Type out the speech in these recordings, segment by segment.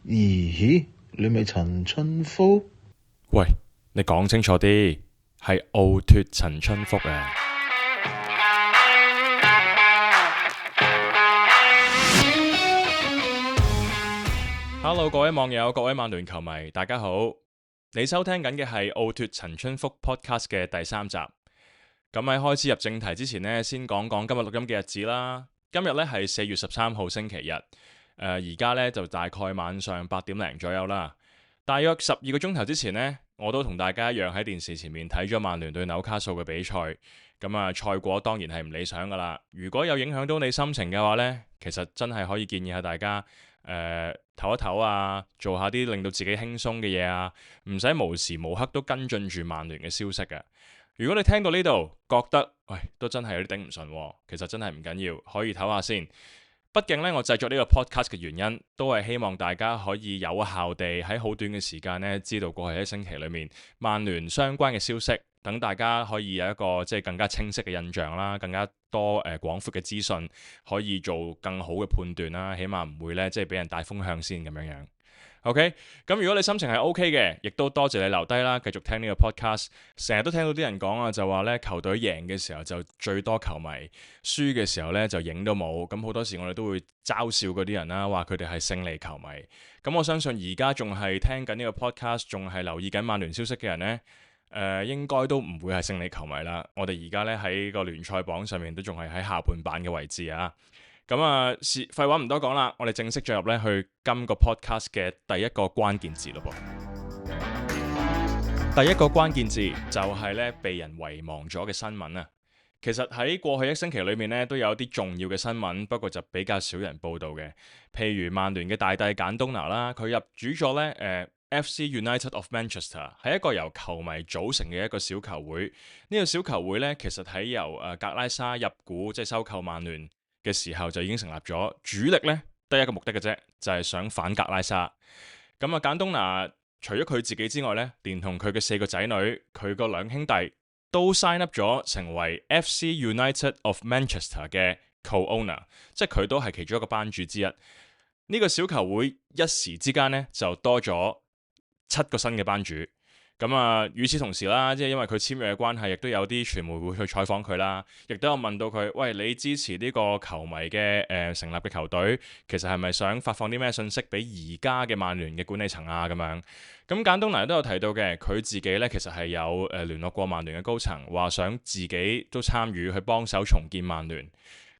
咦？你咪陳春福？喂，你講清楚啲，係奧脱陳春福啊！Hello，各位網友，各位曼聯球迷，大家好。你收聽緊嘅係奧脱陳春福 Podcast 嘅第3集。咁喺開始入正題之前呢，先講講今日錄音嘅日子啦。今日呢係4月13號星期日，而家呢就大概晚上8點零左右啦。大約12個鐘頭之前呢，我都同大家一樣喺電視前面睇咗曼聯對紐卡素嘅比賽。咁賽果當然係唔理想噶啦。如果有影響到你心情嘅話呢，其實真係可以建議下大家唞一唞啊，做下啲令到自己輕鬆嘅嘢啊，唔使無時無刻都跟進住曼聯嘅消息嘅。如果你聽到呢度覺得喂都真係有啲頂唔順喎，其實真係唔緊要，可以唞下先。畢竟呢，我製作呢個 podcast 嘅原因都係希望大家可以有效地喺好短嘅時間呢，知道過去一星期裏面曼聯相關嘅消息，等大家可以有一個即係更加清晰嘅印象啦，更加多廣闊嘅資訊，可以做更好嘅判斷啦，起碼唔會呢，即係俾人帶風向先咁樣。OK， 咁如果你心情係 OK 嘅，亦都多謝你留低啦，繼續聽呢個 podcast。成日都聽到啲人講啊，就話呢球隊贏嘅時候就最多球迷，輸嘅時候呢就影都冇。咁好多時我哋都會嘲笑嗰啲人啦，話佢哋係勝利球迷。咁我相信而家仲係聽緊呢個 podcast，仲係留意緊曼聯消息嘅人呢，應該都唔會係勝利球迷啦。我哋而家呢喺個聯賽榜上面都仲係喺下半版嘅位置啊。咁廢話唔多講啦，我哋正式進入咧去今個 podcast 嘅第一個關鍵字咯噃。第一個關鍵字就係咧被人遺忘咗嘅新聞啊。其實喺過去一星期裏面咧都有啲重要嘅新聞，不過就比較少人報道嘅。譬如曼聯嘅大帝簡東拿啦，佢入主咗咧FC United of Manchester， 係一個由球迷組成嘅一個小球會。呢個小球會咧其實喺由格拉沙入股即係收購曼聯嘅時候就已經成立咗，主力呢得一個目的嘅啫，就係想反格拉沙。咁簡東拿除咗佢自己之外呢，連同佢嘅4個仔女，佢個2兄弟都 sign up 咗成為 FC United of Manchester 嘅 co-owner， 即係佢都係其中一個班主之一。呢個小球會一時之間呢就多咗7個新嘅班主。與此同時啦，即係因為佢簽約嘅關係，亦都有啲傳媒會去採訪佢啦，亦都有問到佢，喂，你支持呢個球迷嘅成立嘅球隊，其實係咪想發放啲咩信息俾而家嘅曼聯嘅管理層啊？咁樣，咁簡東拿都有提到嘅，佢自己呢其實係有聯絡過曼聯嘅高層，話想自己都參與去幫手重建曼聯。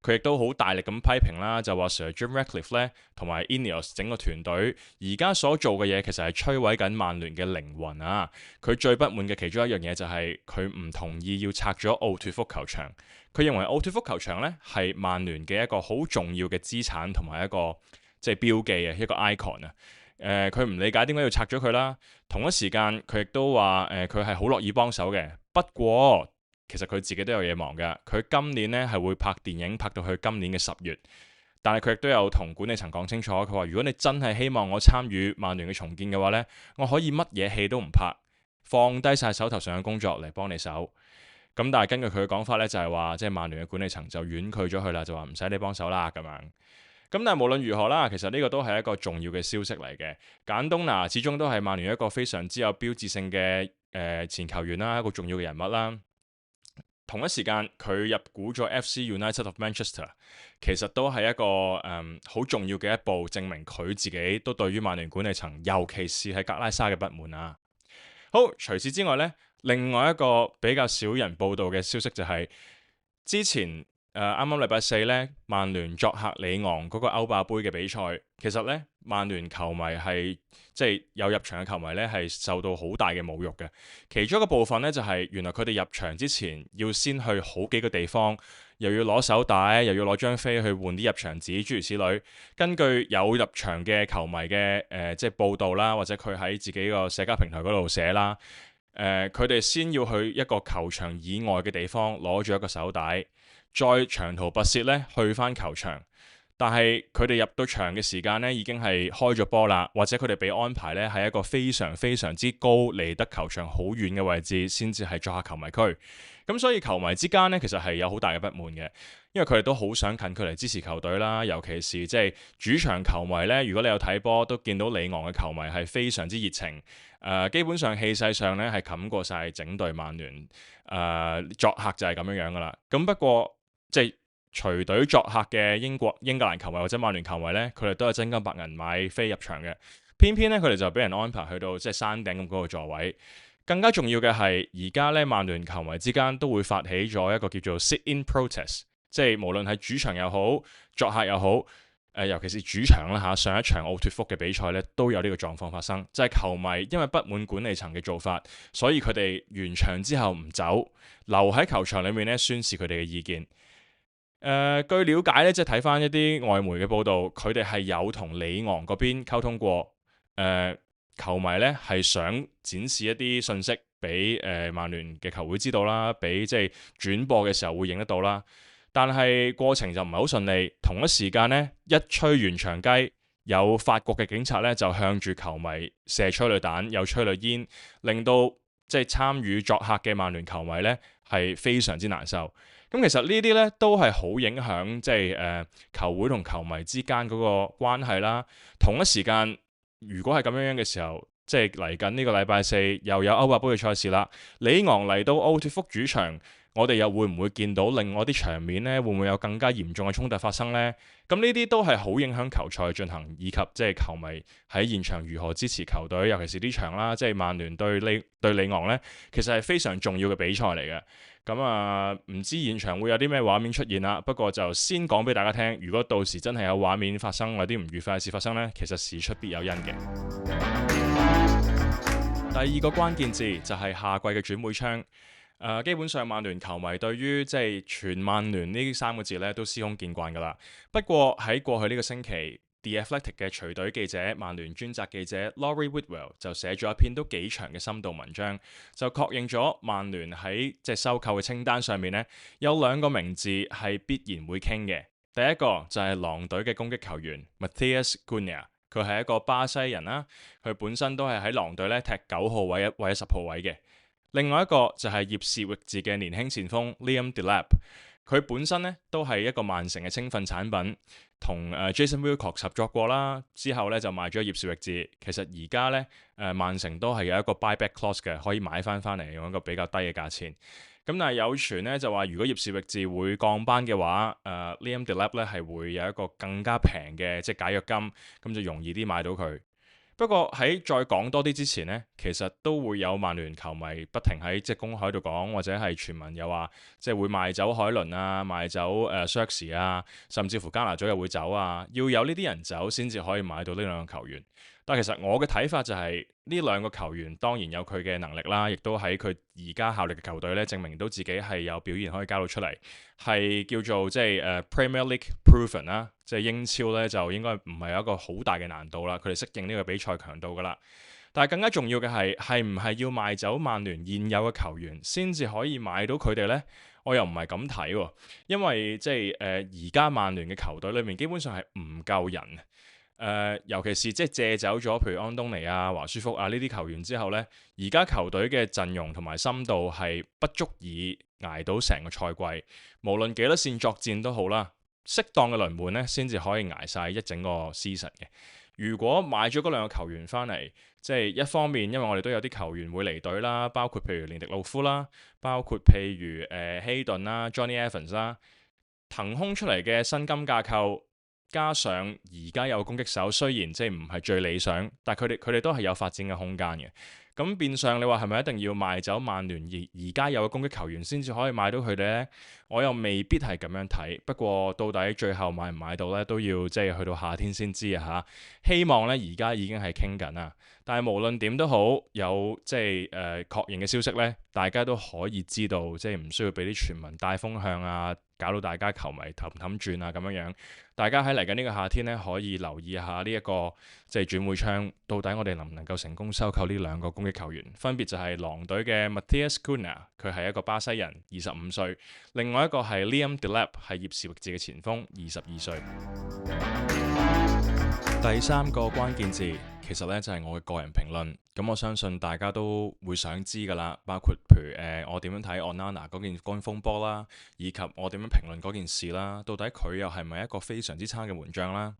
佢亦都好大力咁批評啦，就話 Sir Jim Ratcliffe 咧同埋 Ineos 整個團隊而家所做嘅嘢其實係摧毀緊曼聯嘅靈魂啊！佢最不滿嘅其中一樣嘢就係佢唔同意要拆咗奧脱福球場。佢認為奧脱福球場咧係曼聯嘅一個好重要嘅資產同埋一個即係標記啊，一個 icon 啊。佢唔理解點解要拆咗佢啦。同一時間佢亦都話佢係好樂意幫手嘅，不過其實佢自己都有嘢忙嘅，佢今年呢係會拍電影，拍到去今年嘅10月。但係佢亦都有同管理層講清楚，佢話如果你真係希望我參與曼聯嘅重建嘅話呢，我可以乜嘢戲都唔拍，放低晒手頭上嘅工作嚟幫你手。咁但係根據佢嘅講法呢，就係話即係曼聯嘅管理層就婉拒咗佢啦，就話唔使你幫手啦咁樣。咁但係無論如何啦，其實呢個都係一個重要嘅消息嚟嘅。簡東拿始終都係曼聯一個非常之有標誌性嘅前球員啦，一個重要嘅人物啦。同一時間佢入股咗 FC United of Manchester， 其實都係一個好重要嘅一步，證明佢自己都對於曼聯管理層，尤其是係格拉沙嘅不滿啊。好，除此之外呢，另外一個比較少人報道嘅消息就係之前啱啱禮拜4呢，曼聯作客里昂嗰個歐霸杯嘅比賽，其實呢，曼聯球迷係即係有入場嘅球迷呢，係受到好大嘅侮辱嘅。其中一個部分呢，就係原來佢哋入場之前要先去好幾個地方，又要攞手帶，又要攞張飛去換啲入場紙，諸如此類。根據有入場嘅球迷嘅即係報道啦，或者佢喺自己個社交平台嗰度寫啦，佢哋先要去一個球場以外嘅地方攞住一個手帶，再長途跋涉咧去翻球場，但係佢哋入到場嘅時間呢，已經係開咗波啦，或者佢哋被安排呢係一個非常非常之高，離得球場好遠嘅位置，先至係作客球迷區。咁所以球迷之間呢，其實係有好大嘅不滿嘅，因為佢哋都好想近距離支持球隊啦，尤其是即係主場球迷呢。如果你有睇波，都見到里昂嘅球迷係非常之熱情，基本上氣勢上呢係冚過晒整隊曼聯。作客就係咁樣噶啦。咁不過即係隨隊作客嘅英格蘭球迷或者曼聯球迷呢，佢哋都係真金白銀買飛入場嘅。偏偏呢，佢哋就俾人安排去到即係山頂咁高嘅座位。更加重要嘅係，而家呢，曼聯球迷之間都會發起咗一個叫做 sit-in protest，即係無論係主場又好，作客又好，尤其是主場啦嚇，上一場奧脫福嘅比賽呢，都有呢個狀況發生，就係球迷因為不滿管理層嘅做法，所以佢哋完場之後唔走，留喺球場裏面呢宣示佢哋嘅意見。據了解呢，即係睇翻一啲外媒嘅報導，佢哋係有同里昂嗰邊溝通過。球迷呢係想展示一啲信息俾曼聯嘅球會知道啦，俾即係轉播嘅時候會影得到啦。但係過程就唔係好順利，同一時間呢，一吹完場雞，有法國嘅警察呢就向住球迷射催淚彈，有催淚煙，令到即係參與作客嘅曼聯球迷呢係非常之難受。咁其實呢啲呢都係好影響即係球會同球迷之間嗰個關係啦。同一時間，如果係咁樣嘅時候，即係嚟緊呢個禮拜四又有歐霸杯嘅賽事啦，里昂嚟到奧脫福主場，我哋又會唔會見到另外啲場面呢？會唔會有更加嚴重嘅衝突發生呢？咁呢啲都係好影響球賽進行，以及即係球迷喺現場如何支持球隊，尤其是呢場啦，即係曼聯對里昂呢，其實係非常重要嘅比賽嚟嘅。咁唔知現場會有啲咩畫面出現啦。不過就先講俾大家聽，如果到時真係有畫面發生，或者啲唔愉快嘅事發生呢，其實事出必有因嘅。第二個關鍵字就係夏季嘅轉會窗。基本上曼聯球迷對於即係全曼聯呢三個字咧都司空見慣㗎啦。不過喺過去呢個星期，The Athletic 嘅隨隊記者、曼聯專責記者 Laurie Whitwell 就寫咗一篇都幾長嘅深度文章，就確認咗曼聯喺即係收購嘅清單上面呢，有兩個名字係必然會傾嘅。第一個就係狼隊嘅攻擊球員 Matheus Cunha，佢係一個巴西人啦，佢本身都係喺狼隊咧踢9號位或者10號位嘅。另外一個就係葉士域治嘅年輕前鋒 Liam Delap， 佢本身咧都係一個曼城嘅青訓產品，同Jason Wilcox 合作過啦，之後咧就賣咗葉士域治。其實而家咧曼城都係有一個 buyback clause 嘅，可以買翻嚟用一個比較低嘅價錢。咁但係有傳咧就話，如果葉士域治會降班嘅話，Liam Delap 咧係會有一個更加平嘅即係解約金，咁就容易啲買到佢。不過喺再講多啲之前呢，其實都會有曼聯球迷不停喺即係公海度講，或者係傳聞又話即係會賣走海倫啊，賣走Xerxes 啊，甚至乎加拿祖又會走啊，要有呢啲人走先至可以買到呢兩個球員。但其實我嘅睇法就係呢兩個球員當然有佢嘅能力啦，亦都喺佢而家效力嘅球隊咧證明到自己係有表現可以交到出嚟，係叫做即係Premier League proven 啦，即係英超咧就應該唔係有一個好大嘅難度啦，佢哋適應呢個比賽強度噶啦。但係更加重要嘅係唔係要賣走曼聯現有嘅球員先至可以買到佢哋呢？我又唔係咁睇喎，因為即係而家曼聯嘅球隊裏面基本上係唔夠人。尤其是即係借走咗，譬如安東尼啊、華舒福啊呢啲球員之後呢，而家球隊嘅陣容同埋深度係不足以捱到成個賽季，無論幾多線作戰都好啦，適當嘅輪換呢先至可以捱晒一整個 season 嘅。如果買咗嗰兩個球員翻嚟，即係一方面，因為我哋都有啲球員會離隊啦，包括譬如連迪路夫啦，包括譬如希頓啦、Johnny Evans 啦，騰空出嚟嘅薪金架構。加上而家有攻擊手，雖然即係唔係最理想，但係佢哋都係有發展嘅空間嘅。咁變相你話係咪一定要賣走曼聯而家有嘅攻擊球員先至可以買到佢哋呢？我又未必係咁樣睇。不過到底最後買唔買到呢，都要即係去到夏天先知啊嚇。希望呢而家已經係傾緊啦。但係無論點都好，有即係確認嘅消息呢，大家都可以知道，即係唔需要俾啲傳聞帶風向啊，搞到大家球迷氹氹轉啊咁樣。大家喺嚟緊呢個夏天呢，可以留意下呢一個即係轉會窗，到底我哋能唔能夠成功收購呢兩個攻擊球員？分別就係狼隊嘅 Matheus Cunha，佢係一個巴西人，25歲；另外一個係 Liam Delap，係葉士域治嘅前鋒，22歲。第三個關鍵字其實呢就係我嘅個人評論，咁我相信大家都會想知㗎啦，包括譬如我點樣睇 Onana 嗰件風波啦，以及我點樣評論嗰件事啦，到底佢又係咪一個非常之差嘅門將啦？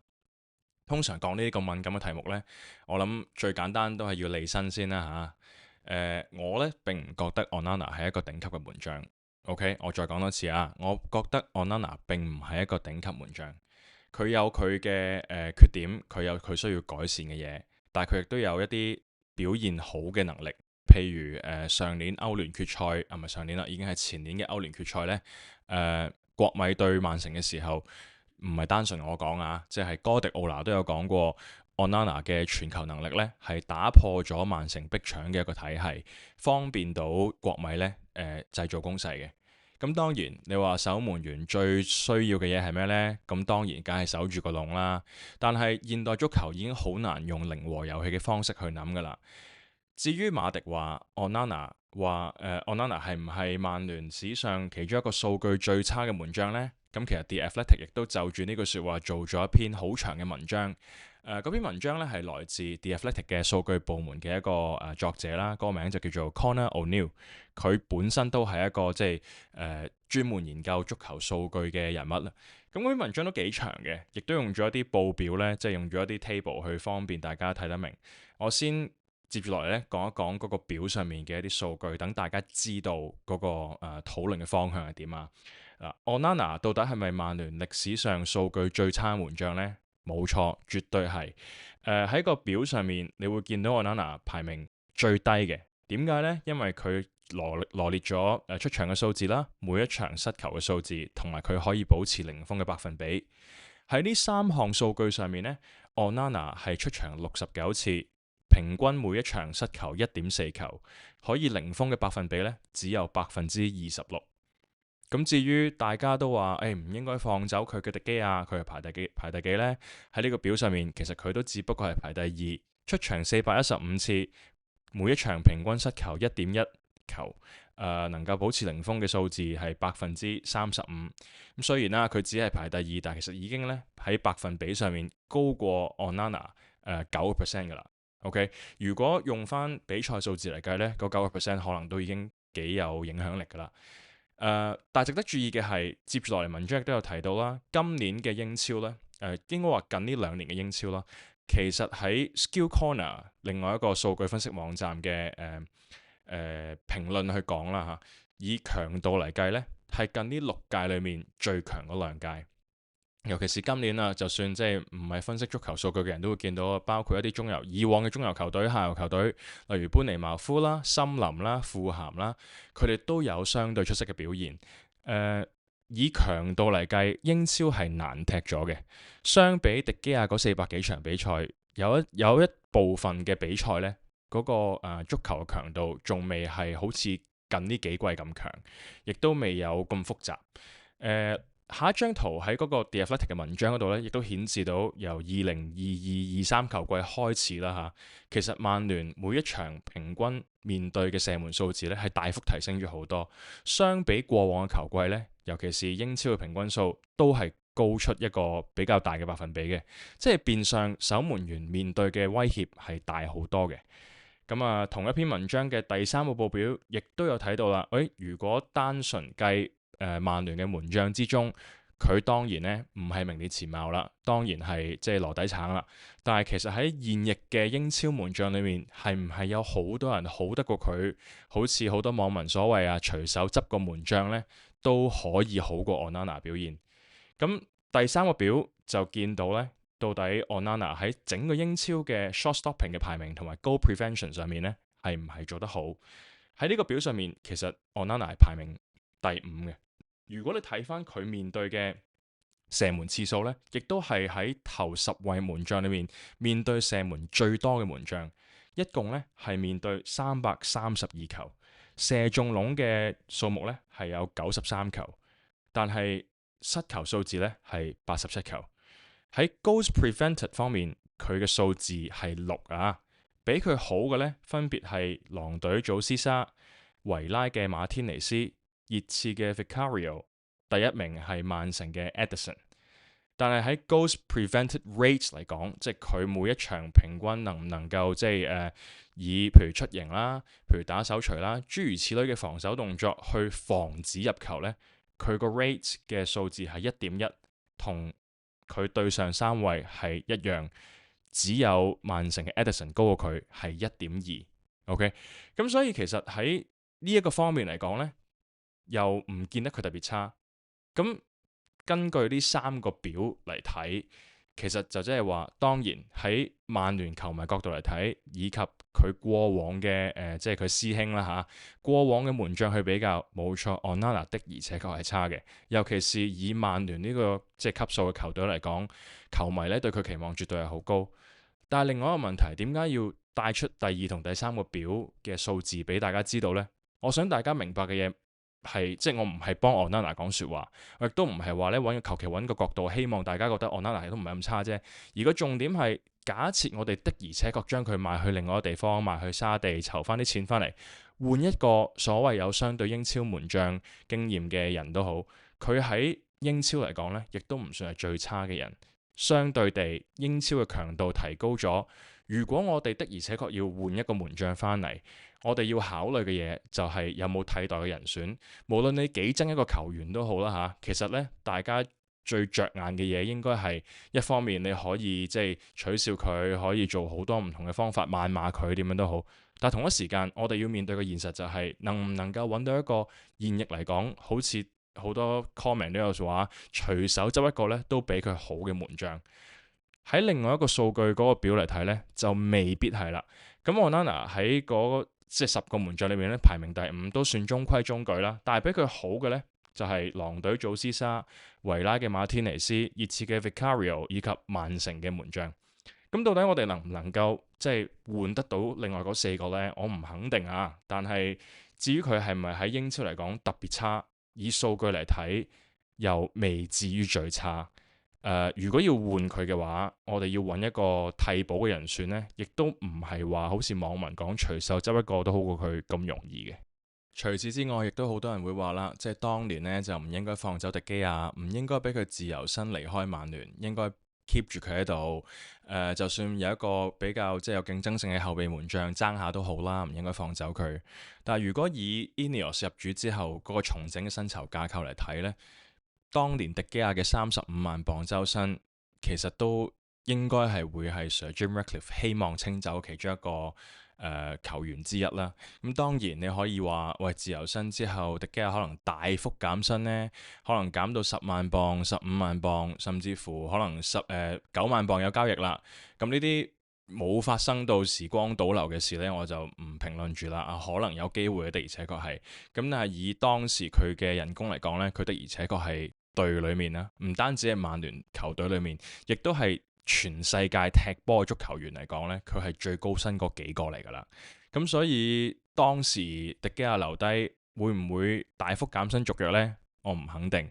通常講呢啲咁敏感嘅題目呢，我諗最簡單都係要利申先啦嚇。我呢並唔覺得 Onana 係一個頂級嘅門將。OK， 我再講多次啊，我覺得 Onana 並唔係一個頂級門將。佢有佢嘅缺點，佢有佢需要改善嘅嘢，但係佢亦都有一啲表現好嘅能力。譬如上年歐聯決賽，唔係上年啦，已經係前年嘅歐聯決賽呢。國米對曼城嘅時候，唔係單純我講啊，即係哥迪奧拿都有講過，Onana 嘅傳球能力呢係打破咗曼城逼搶嘅一個體系，方便到國米呢製造攻勢嘅。咁當然，你話守門員最需要嘅嘢係咩呢？咁當然梗係守住個籠啦。但係現代足球已經好難用零和遊戲嘅方式去諗㗎啦。至於馬迪話 Onana 係唔係曼聯史上其中一個數據最差嘅門將呢？咁其實 The Athletic 亦都就住呢句説話做咗一篇好長嘅文章。嗰篇文章咧係來自 The Athletic 嘅數據部門嘅一個作者啦，個名就叫做 Conor O'Neill。佢本身都係一個即係專門研究足球數據嘅人物啦。咁嗰篇文章都幾長嘅，亦都用咗一啲報表咧，即係用咗一啲 table 去方便大家睇得明。我先接住落嚟咧講一講嗰個表上面嘅一啲數據，等大家知道嗰個討論嘅方向係點啊。Onana 到底係咪曼聯歷史上數據最差門將呢？冇錯，絕對係。喺個表上面，你會見到 Onana 排名最低嘅。點解呢？因為佢羅列咗出場嘅數字啦，每一場失球嘅數字，同埋佢可以保持零封嘅百分比。喺呢三項數據上面呢，Onana 係出場69次，平均每一場失球1.4球，可以零封嘅百分比呢只有26%。咁至於大家都話，唔應該放走佢嘅迪基亞，佢係排第幾呢？喺呢個表上面，其實佢都只不過係排第2，出場415次，每一場平均失球1.1球，能夠保持零封嘅數字係35%。咁雖然啦，佢只係排第2，但係其實已經咧喺百分比上面高過 Onana 9% 噶啦。OK， 如果用翻比賽數字嚟計呢，嗰9% 可能都已經幾有影響力噶啦。但係值得注意嘅係，接住落嚟文章亦都有提到啦，今年嘅英超呢，應該話近呢2年嘅英超啦，其實喺 Skill Corner 另外一個數據分析網站嘅評論去講啦嚇，以強度嚟計呢，係近呢6屆裏面最強嗰2屆。尤其是今年啊，就算即係唔係分析足球數據嘅人都會見到，包括一啲以往嘅中游球隊、下游球隊，例如班尼茅夫啦、森林啦、富咸啦，佢哋都有相對出色嘅表現。以強度嚟計，英超係難踢咗嘅。相比迪基亞嗰400幾場比賽，有一部分嘅比賽呢，嗰個足球嘅強度仲未係好似近呢幾季咁強，亦都未有咁複雜。下一張圖喺嗰個 The Athletic 嘅文章嗰度咧，亦都顯示到由2022-23球季開始啦嚇，其實曼聯每一場平均面對嘅射門數字咧係大幅提升咗好多，相比過往嘅球季咧，尤其是英超嘅平均數都係高出一個比較大嘅百分比嘅，即係變相守門員面對嘅威脅係大好多嘅。咁啊，同一篇文章嘅第3個報表亦都有睇到啦。如果單純計曼聯嘅門將之中，佢當然咧唔係名列前茅啦，當然係即係籮底橙啦。但係其實喺現役嘅英超門將裏面，係唔係有好多人好得過佢？好似好多網民所謂啊，隨手執個門將呢都可以好過 Onana 表現。咁第3個表就見到呢，到底 Onana 喺整個英超嘅 shot stopping 嘅排名同埋 goal prevention 上面呢，係唔係做得好？喺呢個表上面，其實 Onana 係排名第5嘅。如果你睇翻佢面對嘅射門次數呢，亦都係喺頭10位門將裏面對射門最多嘅門將，一共呢係面對332球，射中籠嘅數目呢係有93球，但係失球數字咧係87球。喺 goals prevented 方面，佢嘅數字係6啊，比佢好嘅咧分別係狼隊祖斯沙、維拉嘅馬天尼斯、熱刺嘅 Vicario， 第一名係曼城嘅 Ederson。但係喺 goals prevented rate 嚟講，即係佢每一場平均能唔能夠即係以譬如出營啦，譬如打手錘啦，諸如此類嘅防守動作去防止入球呢，佢個 rate 嘅數字係1.1，同佢對上3位係一樣，只有曼城嘅 Ederson 高過佢係1.2。OK， 咁所以其實喺呢一個方面嚟講呢，又唔見得佢特別差。咁根據呢3個表嚟睇，其實就即係話，當然喺曼聯球迷角度嚟睇，以及佢過往嘅即係佢師兄啦嚇，過往嘅門將去比較，冇錯，Onana 的而且確係差嘅。尤其是以曼聯呢個即係級數嘅球隊嚟講，球迷咧對佢期望絕對係好高。但係另外一個問題，點解要帶出第2同第3個表嘅數字俾大家知道呢？我想大家明白嘅嘢係，即係我唔係幫 Onana 講説話，我亦都唔係話咧求其揾個角度，希望大家覺得 Onana 都唔係咁差啫。而個重點係，假設我哋的而且確將佢賣去另外一個地方，賣去沙地，籌翻啲錢翻嚟，換一個所謂有相對英超門將經驗嘅人都好，佢喺英超嚟講呢，亦都唔算係最差嘅人。相對地，英超嘅強度提高咗。如果我哋的而且確要換一個門將翻嚟，我哋要考慮嘅嘢就係有冇替代嘅人選。無論你幾憎一個球員都好啦嚇，其實呢，大家最着眼嘅嘢應該係一方面你可以即係取笑佢，可以做好多唔同嘅方法謾罵佢點樣都好。但同一時間，我哋要面對嘅現實就係能唔能夠揾到一個現役嚟講，好似好多 comment 都有話，隨手執一個呢都比佢好嘅門將。喺另外一個數據嗰個表嚟睇呢，就未必係啦。咁 Onana 喺即係10個門將裏面咧，排名第5，都算中規中矩啦。但係比佢好嘅呢，就係狼隊祖斯沙、維拉嘅馬天尼斯、熱刺嘅 Vicario 以及曼城嘅門將。咁到底我哋能唔能夠即係換得到另外嗰4個呢？我唔肯定啊。但係至於佢係咪喺英超嚟講特別差，以數據嚟睇又未至於最差。如果要換佢嘅話，我哋要揾一個替補嘅人選呢，亦都唔係話好似網民講隨手執一個都好過佢咁容易嘅。除此之外，亦都好多人會話啦，即係當年呢，就唔應該放走迪基亞，唔應該俾佢自由身離開曼聯，應該 keep 住佢喺度。就算有一個比較即係有競爭性嘅後備門將爭下都好啦，唔應該放走佢。但係如果以 Ineos 入主之後嗰個重整嘅薪酬架構嚟睇呢，當年迪基亞嘅35萬磅周薪，其實都應該係會係 Sir Jim Ratcliffe 希望清走其中一個球員之一啦。咁當然你可以話，喂，自由身之後，迪基亞可能大幅減薪呢，可能減到10萬磅、15萬磅，甚至乎可能9萬磅有交易啦。咁呢啲冇發生到時光倒流嘅事呢，我就唔評論住啦。可能有機會的而且確係。咁但係以當時佢嘅人工嚟講呢，佢的而且確係隊裏面啦，唔單止係曼聯球隊裏面，亦都係全世界踢波嘅足球員嚟講呢，佢係最高薪嗰幾個嚟噶啦。咁所以當時迪基亞留低會唔會大幅減薪續約呢？我唔肯定。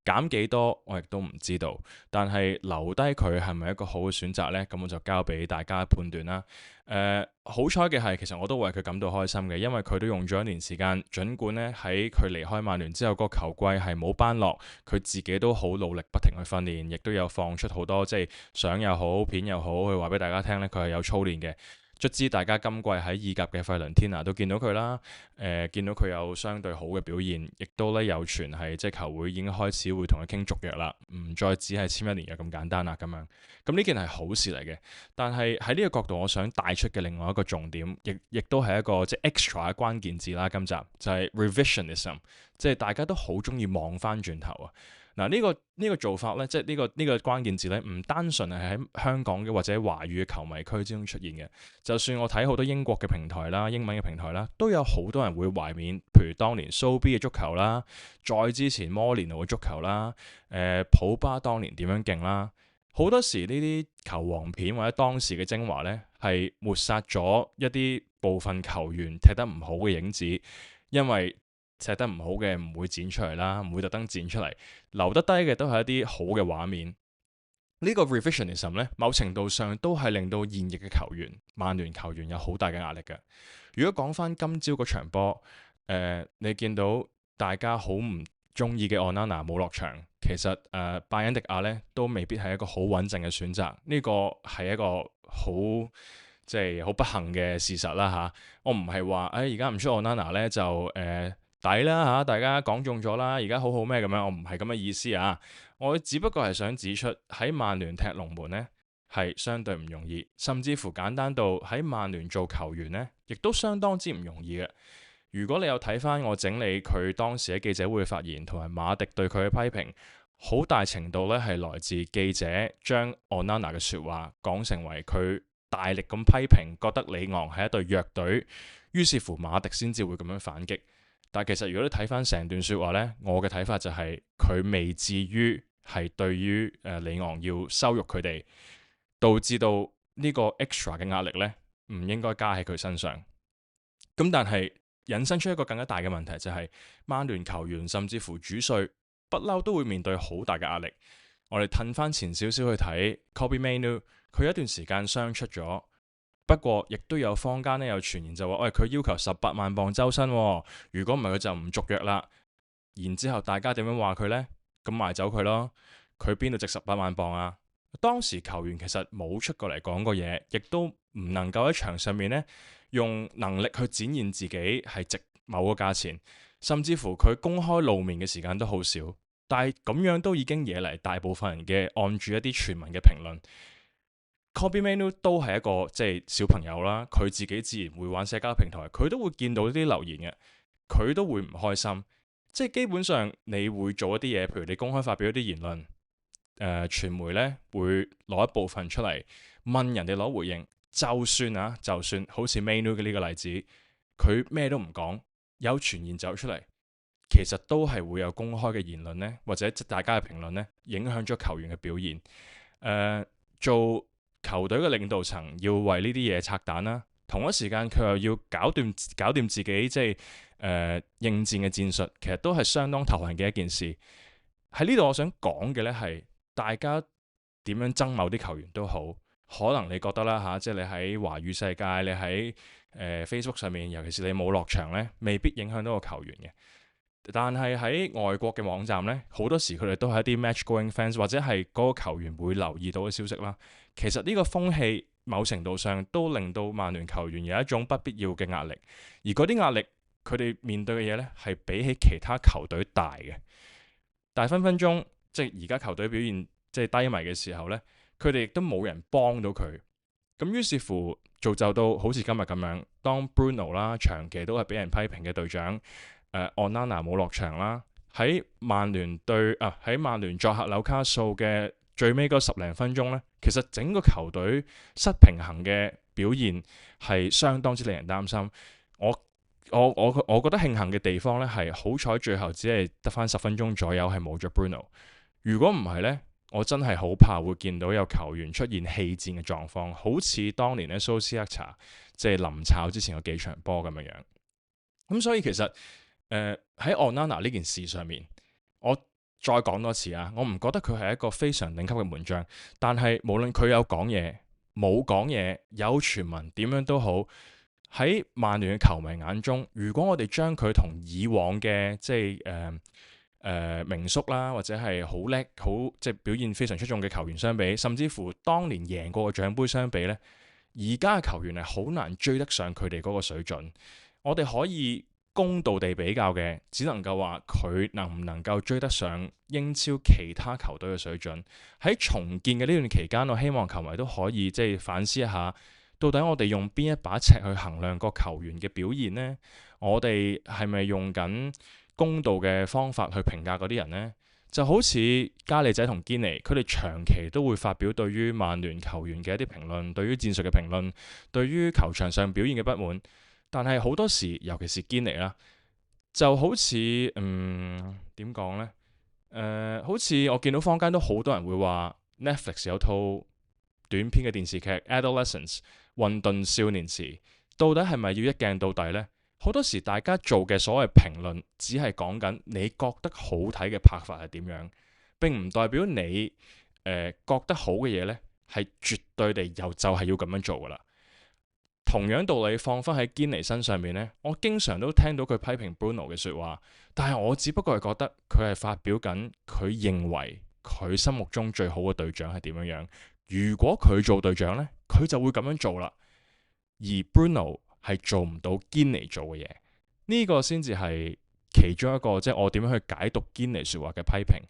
減幾多我亦都唔知道，但係留低佢係咪一個好嘅選擇呢？咁我就交俾大家判斷啦。好彩嘅係，其實我都為佢感到開心嘅，因為佢都用咗1年時間，儘管呢喺佢離開曼聯之後，個球季係冇班落，佢自己都好努力，不停去訓練，亦都有放出好多即係相又好、片又好，去話俾大家聽呢，佢係有操練嘅。卒之大家今季喺意甲嘅費倫天拿都見到佢啦，見到佢有相對好嘅表現，亦都咧有傳係即係球會已經開始會同佢傾續約啦，唔再只係簽1年約咁簡單啦咁樣。咁呢件係好事嚟嘅，但係喺呢個角度，我想帶出嘅另外一個重點，亦都係一個即係 extra 嘅關鍵字啦。今集就係 revisionism， 即係大家都好中意望翻轉頭啊。嗱，呢個做法呢，即係呢個關鍵字呢，唔單純係喺香港嘅或者華語嘅球迷區之中出現嘅。就算我睇好多英國嘅平台啦、英文嘅平台啦，都有好多人會懷緬，譬如當年蘇 B 嘅足球啦，再之前摩連奴嘅足球啦，普巴當年點樣勁啦。好多時呢啲球王片或者當時嘅精華呢，係抹殺咗一啲部分球員踢得唔好嘅影子，因為寫得唔好嘅唔會剪出嚟啦，唔會特登剪出嚟，留得低嘅都係一啲好嘅畫面。呢個 revisionism 咧，某程度上都係令到現役嘅球員、曼聯球員有好大嘅壓力嘅。如果講翻今朝嗰場波，你見到大家好唔中意嘅 Onana 冇落場，其實拜恩迪亞咧都未必係一個好穩陣嘅選擇。呢個係一個好即係好不幸嘅事實啦嚇。我唔係話而家唔出 Onana 咧就抵啦嚇，大家講中咗啦，而家好好咩咁樣，我唔係咁嘅意思啊。我只不過係想指出喺曼聯踢龍門呢係相對唔容易，甚至乎簡單到喺曼聯做球員呢亦都相當之唔容易嘅。如果你有睇翻我整理佢當時喺記者會嘅發言，同埋馬迪對佢嘅批評，好大程度咧係來自記者將 Onana 嘅説話講成為佢大力咁批評，覺得里昂係一隊弱隊，於是乎馬迪先至會咁樣反擊。但其實如果你睇翻成段説話呢，我嘅睇法就係佢未至於係對於里昂要羞辱佢哋，導致到呢個 extra 嘅壓力呢唔應該加喺佢身上。咁但係引申出一個更加大嘅問題就係曼聯球員甚至乎主帥不嬲都會面對好大嘅壓力。我哋褪翻前少少去睇 Kobbie Mainoo， 佢有一段時間傷出咗。不過，亦都有坊間咧有傳言就話，喂，佢要求18萬磅周薪，如果唔係佢就唔續約啦。然之後大家點樣話佢呢？咁賣走佢咯，佢邊度值18萬磅啊？當時球員其實冇出過嚟講過嘢，亦都唔能夠喺場上面呢用能力去展現自己係值某個價錢，甚至乎佢公開露面嘅時間都好少。但係咁樣都已經惹嚟大部分人嘅按住一啲傳聞嘅評論。Kobbie Mainoo 都係一個即係小朋友啦，佢自己自然會玩社交平台，佢都會見到呢啲留言嘅，佢都會唔開心。即係基本上你會做一啲嘢，譬如你公開發表一啲言論，傳媒咧會攞一部分出嚟問人哋攞回應。就算好似 Mainoo 嘅呢個例子，佢咩都唔講，有傳言走出嚟，其實都係會有公開嘅言論呢，或者大家嘅評論呢，影響咗球員嘅表現。做球隊嘅領導層要為呢啲嘢拆彈啦，同一時間佢又要搞掂自己即係應戰嘅戰術，其實都係相當頭痕嘅一件事。喺呢度我想講嘅呢係，大家點樣憎某啲球員都好，可能你覺得啦嚇，即係你喺華語世界，你喺Facebook 上面，尤其是你冇落場呢，未必影響到個球員嘅。但係喺外國嘅網站呢，好多時佢哋都係一啲 match-going fans，或者係嗰個球員會留意到嘅消息啦。其實呢個風氣某程度上都令到曼聯球員有一種不必要嘅壓力，而嗰啲壓力佢哋面對嘅嘢呢，係比起其他球隊大嘅。但係分分鐘即係而家球隊表現即係低迷嘅時候呢，佢哋亦都冇人幫到佢。咁於是乎造就到好似今日咁樣，當 Bruno 啦長期都係俾人批評嘅隊長。Onana 冇落場啦，喺曼聯作客紐卡素嘅最尾嗰10零分鐘呢，其實整個球隊失平衡嘅表現係相當之令人擔心。我覺得慶幸嘅地方呢係好彩最後只係得翻10分鐘左右係冇咗 Bruno。如果唔係呢，我真係好怕會見到有球員出現棄戰嘅狀況，好似當年咧蘇斯克查即係臨炒之前嘅幾場波咁樣樣。咁所以其實喺 Onana 呢件事上面，我再講多次啊，我唔覺得佢係一個非常頂級嘅門將，但係無論佢有講嘢冇講嘢，有傳聞點樣都好，喺曼聯嘅球迷眼中，如果我哋將佢同以往嘅即係名宿啦，或者係好叻好即係表現非常出眾嘅球員相比，甚至乎當年贏過嘅獎杯相比呢，而家嘅球員係好難追得上佢哋嗰個水準。我哋可以公道地比較嘅，只能夠話佢能唔能夠追得上英超其他球隊嘅水準。喺重建嘅呢段期間，我希望球迷都可以即係反思一下，到底我哋用邊一把尺去衡量個球員嘅表現呢？我哋係咪用緊公道嘅方法去評價嗰啲人呢？就好似加利仔同堅尼，佢哋長期都會發表對於曼聯球員嘅一啲評論，對於戰術嘅評論，對於球場上表現嘅不滿。但係好多時，尤其是堅尼啦，就好似點講呢？好似我見到坊間都好多人會話 Netflix 有套短片嘅電視劇《Adolescence》混沌少年時，到底係咪要一鏡到底呢？好多時大家做嘅所謂評論，只係講緊你覺得好睇嘅拍法係點樣，並唔代表你覺得好嘅嘢呢係絕對地就係要咁樣做噶啦。同樣道理放翻喺堅尼身上面呢，我經常都聽到佢批評 Bruno 嘅說話，但係我只不過係覺得佢係發表緊佢認為佢心目中最好嘅隊長係點樣樣。如果佢做隊長呢，佢就會咁樣做啦。而 Bruno 係做唔到堅尼做嘅嘢，呢個先至係其中一個即係我點樣去解讀堅尼說話嘅批評。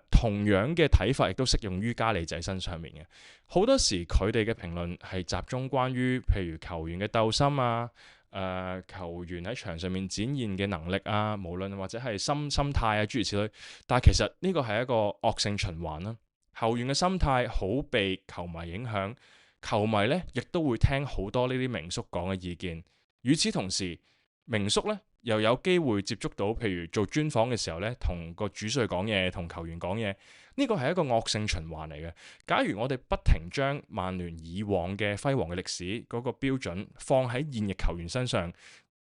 同樣嘅睇法亦都適用於加利仔身上面嘅。好多時佢哋嘅評論係集中關於譬如球員嘅鬥心啊，球員喺場上面展現嘅能力啊，無論或者係心態啊諸如此類。但係其實呢個係一個惡性循環啦。球員嘅心態好被球迷影響，球迷呢亦都會聽好多呢啲名宿講嘅意見。與此同時，名宿呢又有機會接觸到，譬如做專訪嘅時候呢，同個主帥講嘢，同球員講嘢，呢個係一個惡性循環嚟嘅。假如我哋不停將曼聯以往嘅輝煌嘅歷史嗰個標準放喺現役球員身上，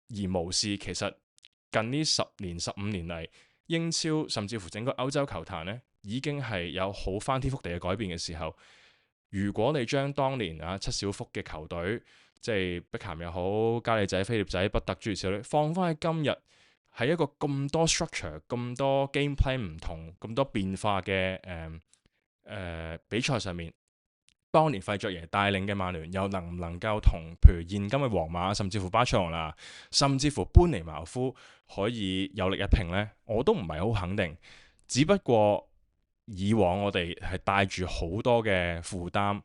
而無視其實近呢10年、15年嚟英超甚至乎整個歐洲球壇呢已經係有好翻天覆地嘅改變嘅時候，如果你將當年七小福嘅球隊，即係碧咸又好，加利仔、菲臘仔、不特諸如此類，放翻喺今日，係一個咁多 structure、咁多 game plan 唔同、咁多變化嘅比賽上面，當年費爵爺帶領嘅曼聯又能唔能夠同譬如現今嘅皇馬，甚至乎巴塞羅那，甚至乎班尼茅夫可以有力一拼呢？我都唔係好肯定。只不過以往我哋係帶住好多嘅負擔，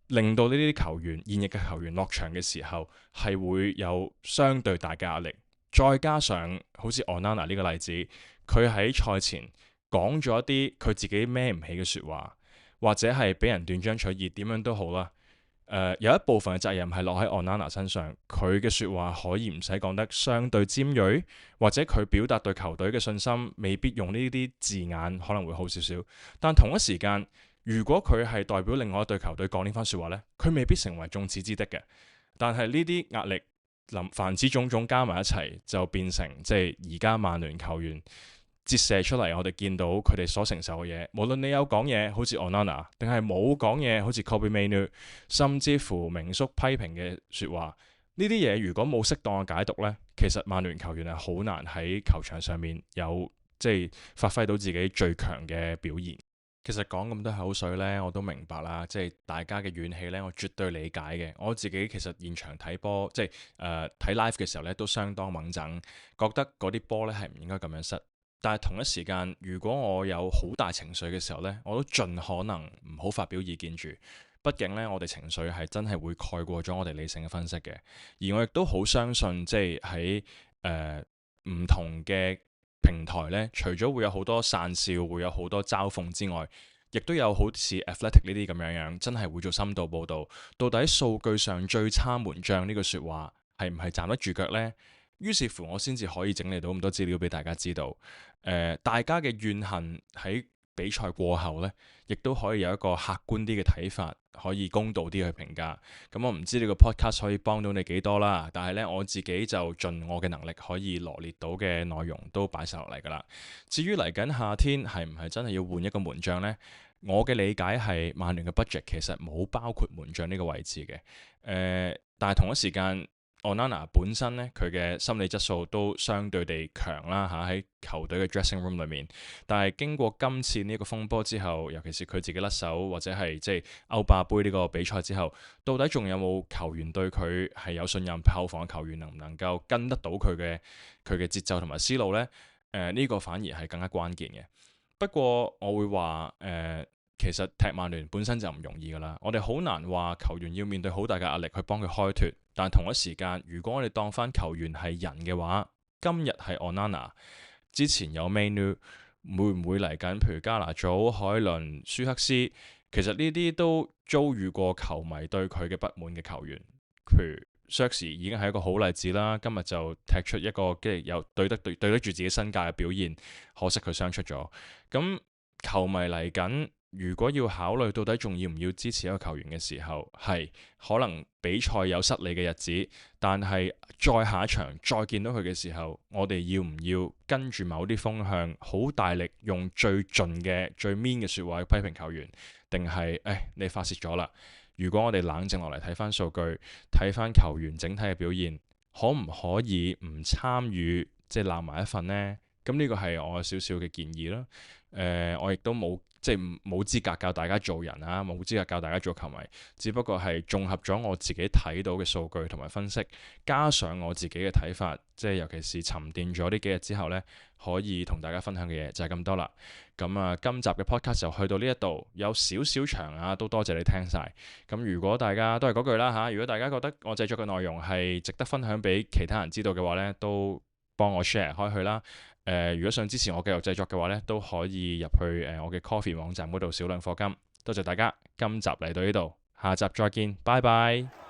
令到呢啲球員、現役嘅球員落場嘅時候係會有相對大嘅壓力，再加上好似 Onana 呢個例子，佢喺賽前講咗一啲佢自己孭唔起嘅說話，或者係俾人斷章取義，點樣都好啦。有一部分嘅責任係落喺 Onana 身上，佢嘅說話可以唔使講得相對尖銳，或者佢表達對球隊嘅信心未必用呢啲字眼可能會好少少，但同一時間，如果佢係代表另外一隊球隊講呢番說話呢，佢未必成為眾矢之的嘅。但係呢啲壓力，凡此種種加埋一齊，就變成即係而家曼聯球員折射出嚟，我哋見到佢哋所承受嘅嘢。無論你有講嘢，好似 Onana， 定係冇講嘢，好似 Kobbie Mainoo， 甚至乎名宿批評嘅說話，呢啲嘢如果冇適當嘅解讀呢，其實曼聯球員係好難喺球場上面有即係發揮到自己最強嘅表現。其實講咁多口水呢，我都明白啦，即係大家嘅怨氣呢，我絕對理解嘅。我自己其實現場睇波，即係睇 live 嘅時候呢，都相當猛整，覺得嗰啲波呢係唔應該咁樣失。但係同一時間，如果我有好大情緒嘅時候呢，我都盡可能唔好發表意見住。畢竟呢，我哋情緒係真係會蓋過咗我哋理性嘅分析嘅。而我亦都好相信，即係喺唔同嘅平台呢，除咗會有好多訕笑，會有好多嘲諷之外，亦都有好似 Athletic 呢啲咁樣真係會做深度報導。到底數據上最差門將呢句説話係唔係站得住腳呢？於是乎，我先至可以整理到咁多資料俾大家知道。大家嘅怨恨喺比賽過後呢，亦都可以有一個客觀啲嘅睇法，可以公道啲去評價。咁我唔知呢個 podcast 可以幫到你幾多啦，但係呢，我自己就盡我嘅能力可以羅列到嘅內容都擺晒落嚟噶啦。至於嚟緊夏天係唔係真係要換一個門將呢？我嘅理解係曼聯嘅 budget 其實冇包括門將呢個位置嘅。但係同一時間，Onana 本身咧，佢嘅心理質素都相對地強啦嚇，喺球隊嘅 dressing room 裏面。但係經過今次呢個風波之後，尤其是佢自己甩手或者係即係歐霸杯呢個比賽之後，到底仲有冇球員對佢係有信任？後防嘅球員能唔能夠跟得到佢嘅節奏同埋思路呢？呢個反而係更加關鍵嘅。不過我會話其實踢曼聯本身就唔容易噶啦，我哋好難話球員要面對好大嘅壓力去幫佢開脫。但同一時間，如果我哋當翻球員係人嘅話，今日係 Onana， 之前有 Mainoo， 會唔會嚟緊？譬如加拿祖、海倫、舒克斯，其實呢啲都遭遇過球迷對佢嘅不滿嘅球員。譬如 Xerxes 已經係一個好例子啦，今日就踢出一個即係有對得住自己身價嘅表現，可惜佢傷出咗。咁球迷嚟緊如果要考慮到底仲要唔要支持一個球員嘅時候，係可能比賽有失利嘅日子，但係再下一場再見到佢嘅時候，我哋要唔要跟住某啲風向，好大力用最盡嘅最 mean 嘅説話去批評球員，定係你發泄咗啦？如果我哋冷靜落嚟睇翻數據，睇翻球員整體嘅表現，可唔可以唔參與即係攬埋一份呢？咁呢個係我少少嘅建議啦。我亦都冇資格教大家做人啊，冇資格教大家做球迷，只不過係綜合咗我自己睇到嘅數據同埋分析，加上我自己嘅睇法，即係尤其是沉澱咗呢幾日之後呢，可以同大家分享嘅嘢就係咁多啦。咁啊，今集嘅 podcast 就去到呢一度，有少少長啊，都多謝你聽晒。咁如果大家都係嗰句啦嚇，如果大家覺得我製作嘅內容係值得分享俾其他人知道嘅話呢，都幫我 share 開去啦。如果想支持我繼續製作嘅話呢，都可以入去我嘅 Coffee 網站嗰度少量課金。多謝大家，今集嚟到呢度，下集再見，拜拜。